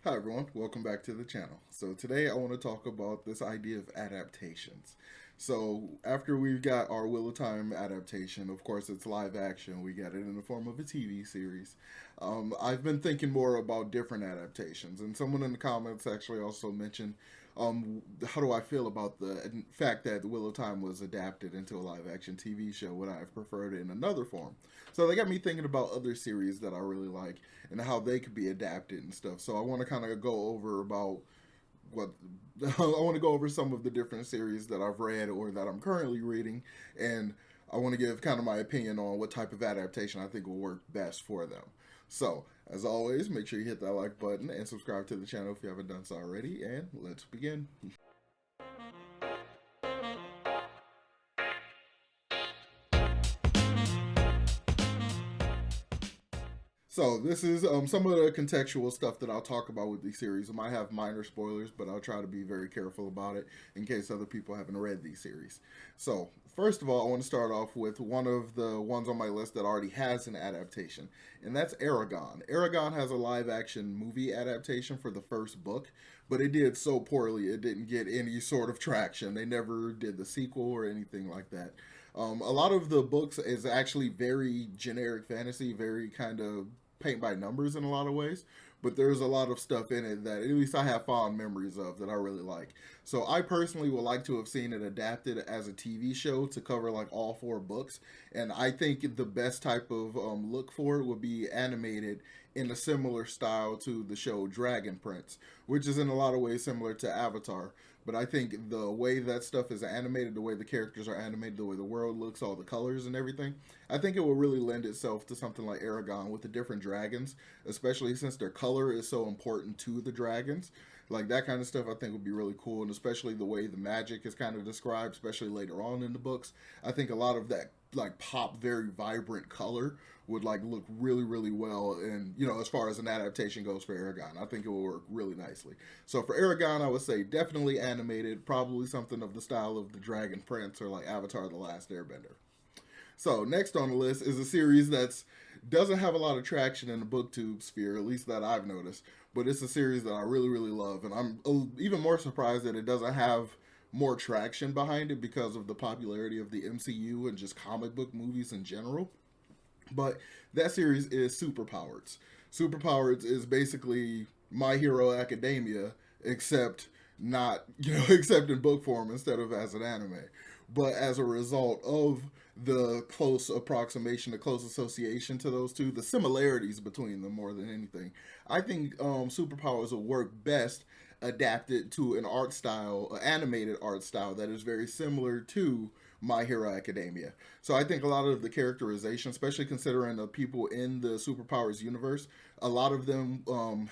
Hi everyone, welcome back to the channel. So today I want to talk about this idea of adaptations. So after we've got our Wheel of Time adaptation, of course it's live action, we got it in the form of a TV series. I've been thinking more about different adaptations, and someone in the comments actually also mentioned how do I feel about the fact that the Wheel of Time was adapted into a live action TV show? Would I have preferred it in another form? So they got me thinking about other series that I really like and how they could be adapted and stuff. So I want to kind of go over about what I want to go over some of the different series that I've read or that I'm currently reading, and I want to give kind of my opinion on what type of adaptation I think will work best for them. So, as always, make sure you hit that like button and subscribe to the channel if you haven't done so already, and let's begin. So this is some of the contextual stuff that I'll talk about with these series. I might have minor spoilers, but I'll try to be very careful about it in case other people haven't read these series. So first of all, I want to start off with one of the ones on my list that already has an adaptation, and that's Aragon. Aragon has a live action movie adaptation for the first book, but it did so poorly it didn't get any sort of traction. They never did the sequel or anything like that. A lot of the books is actually very generic fantasy, very kind of paint by numbers in a lot of ways, but there's a lot of stuff in it that at least I have fond memories of that I really like. So I personally would like to have seen it adapted as a TV show to cover like all four books, and I think the best type of look for it would be animated in a similar style to the show Dragon Prince, which is in a lot of ways similar to Avatar. But I think the way that stuff is animated, the way the characters are animated, the way the world looks, all the colors and everything, I think it will really lend itself to something like Aragon with the different dragons, especially since their color is so important to the dragons. Like that kind of stuff I think would be really cool, and especially the way the magic is kind of described, especially later on in the books. I think a lot of that like pop, very vibrant color would like look really well, and as far as an adaptation goes for Aragon, I think it will work really nicely. So for Aragon, I would say definitely animated, probably something of the style of the Dragon Prince or like Avatar: The Last Airbender. So next on the list is a series that's doesn't have a lot of traction in the booktube sphere, at least that I've noticed. But it's a series that I really love, and I'm even more surprised that it doesn't have more traction behind it because of the popularity of the MCU and just comic book movies in general. But that series is Superpowers. Superpowers is basically My Hero Academia, except not except in book form instead of as an anime. But as a result of the close approximation, the close association to those two, the similarities between them more than anything, I think Superpowers will work best adapted to an art style, an animated art style that is very similar to My Hero Academia. So I think a lot of the characterization, especially considering the people in the Superpowers universe, a lot of them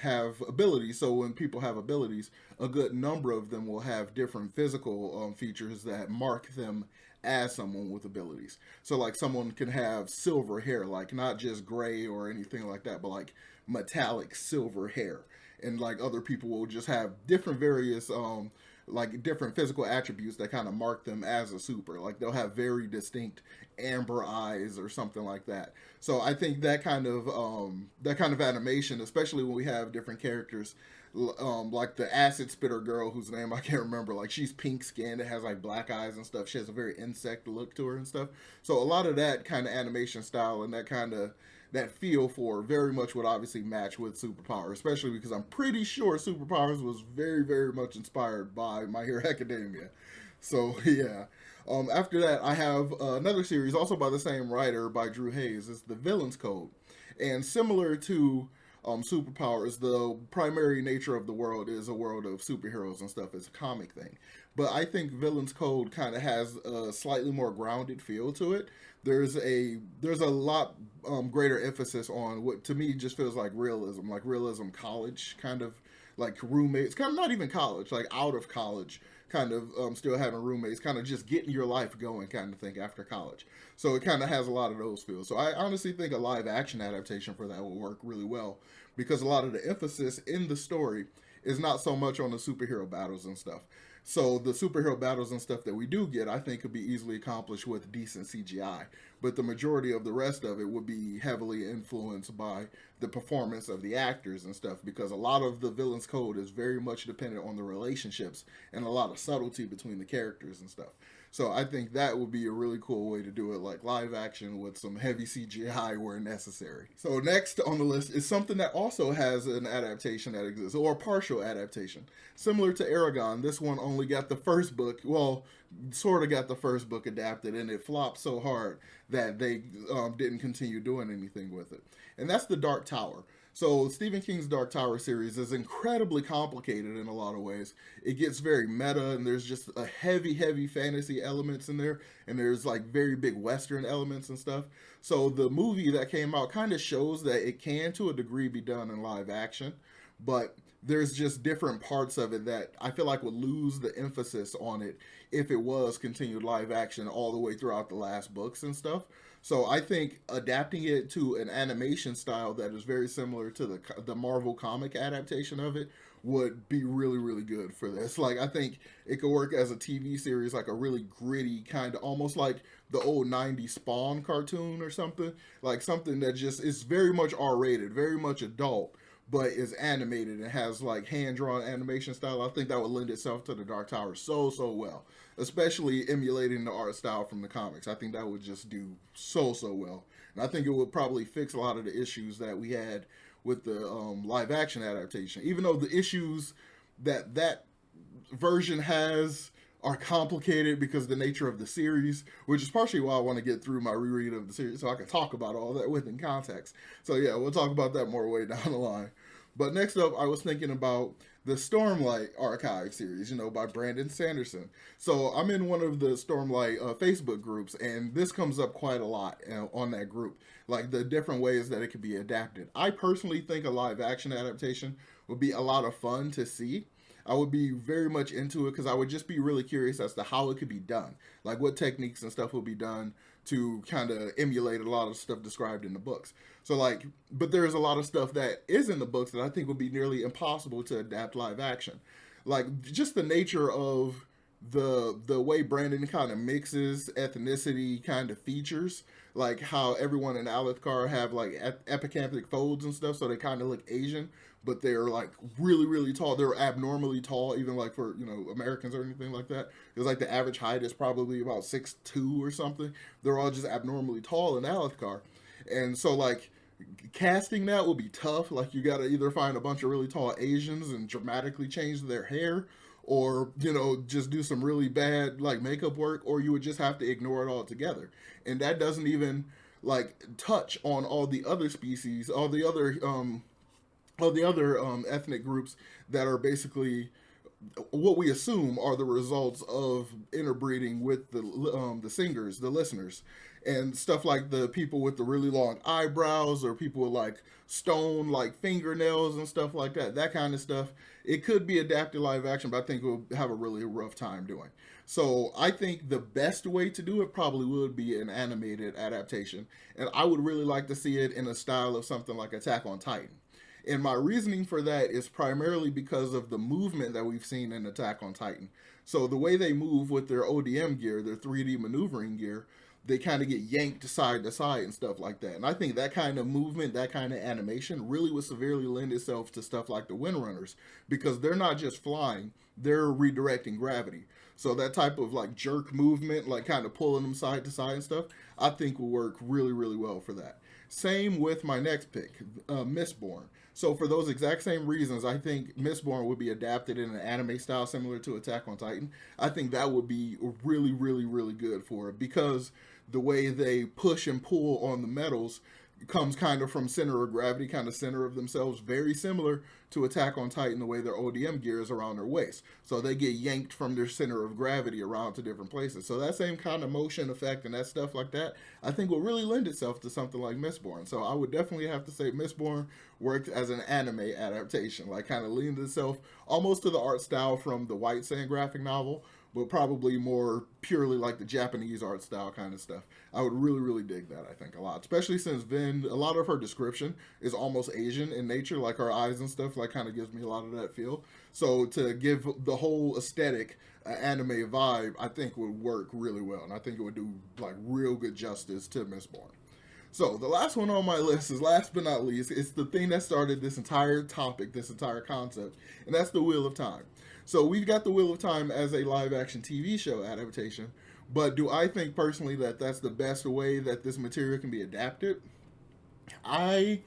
have abilities. So when people have abilities, a good number of them will have different physical features that mark them as someone with abilities. So like someone can have silver hair, like not just gray or anything like that, but like metallic silver hair. And like other people will just have different various like different physical attributes that kind of mark them as a super. Like they'll have very distinct amber eyes or something like that. So I think that kind of animation, especially when we have different characters, like the acid spitter girl whose name I can't remember. Like she's pink skinned, it has like black eyes and stuff. She has a very insect look to her and stuff. So a lot of that kind of animation style and that feel for very much would obviously match with Superpower, especially because I'm pretty sure Superpowers was very much inspired by My Hero Academia. So yeah. After that, I have another series also by the same writer by Drew Hayes. It's The Villain's Code, and similar to Superpowers, the primary nature of the world is a world of superheroes and stuff. It's a comic thing, but I think Villain's Code kind of has a slightly more grounded feel to it. There's a lot greater emphasis on what to me just feels like realism college kind of like roommates, kind of not even college, like out of college, kind of still having roommates, kind of just getting your life going kind of thing after college. So it kind of has a lot of those feels. So I honestly think a live action adaptation for that will work really well because a lot of the emphasis in the story is not so much on the superhero battles and stuff. So the superhero battles and stuff that we do get, I think, could be easily accomplished with decent CGI. But the majority of the rest of it would be heavily influenced by the performance of the actors and stuff, because a lot of the villain's code is very much dependent on the relationships and a lot of subtlety between the characters and stuff. So I think that would be a really cool way to do it, like live action with some heavy CGI where necessary. So next on the list is something that also has an adaptation that exists, or a partial adaptation. Similar to Aragon, this one only got the first book, well, sort of got the first book adapted, and it flopped so hard that they didn't continue doing anything with it. And that's The Dark Tower. So Stephen King's Dark Tower series is incredibly complicated in a lot of ways. It gets very meta, and there's just a heavy fantasy elements in there, and there's like very big Western elements and stuff. So the movie that came out kind of shows that it can, to a degree, be done in live action, but there's just different parts of it that I feel like would lose the emphasis on it if it was continued live action all the way throughout the last books and stuff. So I think adapting it to an animation style that is very similar to the Marvel comic adaptation of it would be really good for this. Like, I think it could work as a TV series, like a really gritty kind of, almost like the old 90s Spawn cartoon or something, like something that just is very much R-rated, very much adult, but is animated and has like hand-drawn animation style. I think that would lend itself to the Dark Tower so well, especially emulating the art style from the comics. I think that would just do so well, and I think it would probably fix a lot of the issues that we had with the live action adaptation, even though the issues that version has are complicated because of the nature of the series, which is partially why I want to get through my reread of the series so I can talk about all that within context. So yeah, we'll talk about that more way down the line. But next up, I was thinking about the Stormlight Archive series, by Brandon Sanderson. So I'm in one of the Stormlight Facebook groups, and this comes up quite a lot on that group, like the different ways that it could be adapted. I personally think a live action adaptation would be a lot of fun to see. I would be very much into it because I would just be really curious as to how it could be done. Like what techniques and stuff would be done to kind of emulate a lot of stuff described in the books. So but there's a lot of stuff that is in the books that I think would be nearly impossible to adapt live action. Like just the nature of the way Brandon kind of mixes ethnicity kind of features, like how everyone in Alethkar have like epicanthic folds and stuff, so they kind of look Asian, but they're like really tall. They're abnormally tall, even like for Americans or anything like that. It's like the average height is probably about 6'2" or something. They're all just abnormally tall in Alethkar, and so like casting that will be tough. Like you got to either find a bunch of really tall Asians and dramatically change their hair, or just do some really bad like makeup work, or you would just have to ignore it altogether. And that doesn't even like touch on all the other species, all the other ethnic groups that are basically what we assume are the results of interbreeding with the singers, the listeners, and stuff like the people with the really long eyebrows, or people with like stone like fingernails and stuff like that. That kind of stuff. It could be adapted live action, but I think we'll have a really rough time doing. So I think the best way to do it probably would be an animated adaptation, and I would really like to see it in a style of something like Attack on Titan. And my reasoning for that is primarily because of the movement that we've seen in Attack on Titan. So the way they move with their ODM gear, their 3D maneuvering gear, they kind of get yanked side to side and stuff like that. And I think that kind of movement, that kind of animation really would severely lend itself to stuff like the Windrunners, because they're not just flying, they're redirecting gravity. So that type of like jerk movement, like kind of pulling them side to side and stuff, I think will work really well for that. Same with my next pick, Mistborn. So for those exact same reasons, I think Mistborn would be adapted in an anime style similar to Attack on Titan. I think that would be really good for it, because the way they push and pull on the metals comes kind of from center of gravity, kind of center of themselves, very similar to Attack on Titan, the way their ODM gear is around their waist. So they get yanked from their center of gravity around to different places. So that same kind of motion effect and that stuff like that, I think will really lend itself to something like Mistborn. So I would definitely have to say Mistborn worked as an anime adaptation, like kind of leaned itself almost to the art style from the White Sand graphic novel, but probably more purely like the Japanese art style kind of stuff. I would really, really dig that, I think, a lot. Especially since Vin, a lot of her description is almost Asian in nature, like her eyes and stuff, like kind of gives me a lot of that feel. So to give the whole aesthetic anime vibe, I think would work really well. And I think it would do like real good justice to Mistborn. So the last one on my list is last but not least. It's the thing that started this entire topic, this entire concept, and that's the Wheel of Time. So we've got the Wheel of Time as a live action TV show adaptation, but do I think personally that that's the best way that this material can be adapted? I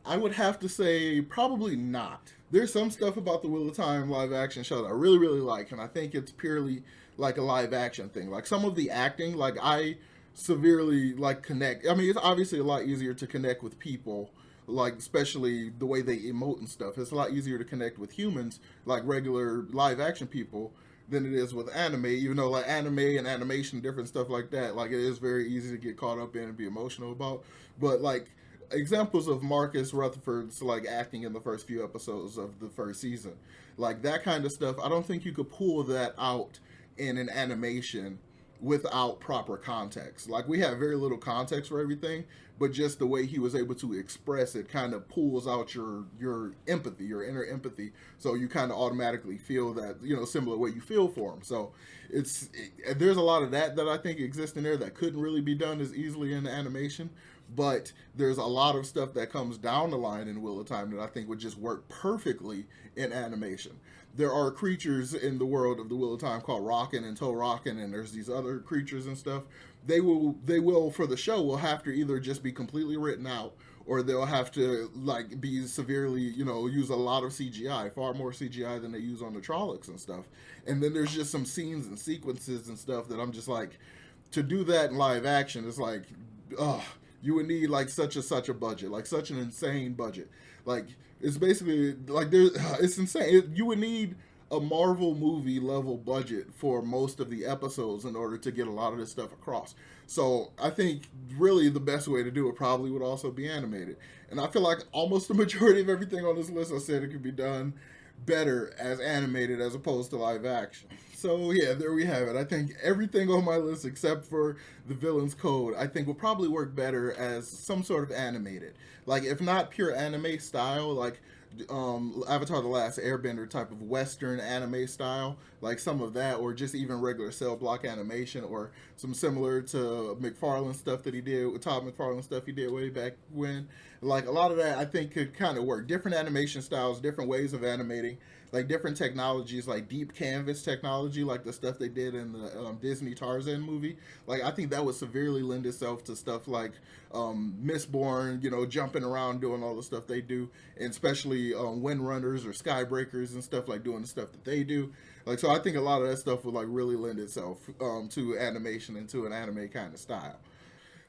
I would have to say probably not. There's some stuff about the Wheel of Time live action show that I really, really like, and I think it's purely like a live action thing. Like some of the acting, like I severely like connect. I mean, it's obviously a lot easier to connect with people, like especially the way they emote and stuff. It's a lot easier to connect with humans, like regular live action people, than it is with anime. Even though like anime and animation, different stuff like that, like it is very easy to get caught up in and be emotional about. But like examples of Marcus Rutherford's like acting in the first few episodes of the first season, like that kind of stuff, I don't think you could pull that out in an animation without proper context. Like we have very little context for everything, but just the way he was able to express it kind of pulls out your empathy, your inner empathy, so you kind of automatically feel that, you know, similar way you feel for him. So there's a lot of that I think exists in there that couldn't really be done as easily in animation. But there's a lot of stuff that comes down the line in Wheel of Time that I think would just work perfectly in animation. There are creatures in the world of the Wheel of Time called Rockin' and Toe Rockin', and there's these other creatures and stuff. They will for the show will have to either just be completely written out, or they'll have to like be severely, you know, use a lot of CGI, far more CGI than they use on the Trollocs and stuff. And then there's just some scenes and sequences and stuff that I'm just like, to do that in live action is like, ugh. You would need like such a budget, like such an insane budget. Like it's basically like it's insane. You would need a Marvel movie level budget for most of the episodes in order to get a lot of this stuff across. So I think really the best way to do it probably would also be animated. And I feel like almost the majority of everything on this list I said it could be done better as animated as opposed to live action. So yeah, there we have it. I think everything on my list except for the Villain's Code, I think will probably work better as some sort of animated. Like if not pure anime style, like Avatar: The Last Airbender type of Western anime style, like some of that, or just even regular cell block animation, or some similar to McFarlane stuff that he did with Todd McFarlane stuff he did way back when. Like a lot of that, I think could kind of work. Different animation styles, different ways of animating, like different technologies, like deep canvas technology, like the stuff they did in the Disney Tarzan movie. Like I think that would severely lend itself to stuff like Mistborn, you know, jumping around doing all the stuff they do, and especially Windrunners or Skybreakers and stuff, like doing the stuff that they do. Like so, I think a lot of that stuff would like really lend itself to animation and to an anime kind of style.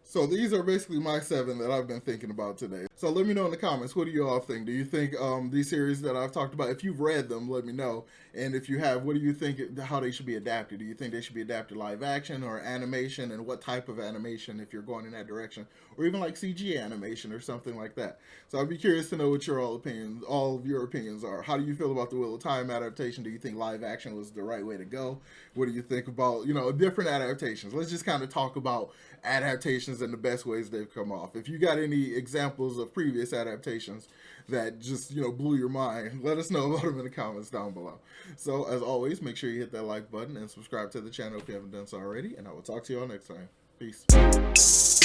So these are basically my 7 that I've been thinking about today. So let me know in the comments, what do you all think? Do you think these series that I've talked about, if you've read them, let me know. And if you have, what do you think, how they should be adapted? Do you think they should be adapted live action or animation, and what type of animation if you're going in that direction? Or even like CG animation or something like that. So I'd be curious to know what all of your opinions are. How do you feel about the Wheel of Time adaptation? Do you think live action was the right way to go? What do you think about, you know, different adaptations? Let's just kind of talk about adaptations and the best ways they've come off. If you got any examples of previous adaptations that just, you know, blew your mind, let us know about them in the comments down below. So as always, make sure you hit that like button and subscribe to the channel if you haven't done so already, and I will talk to you all next time. Peace.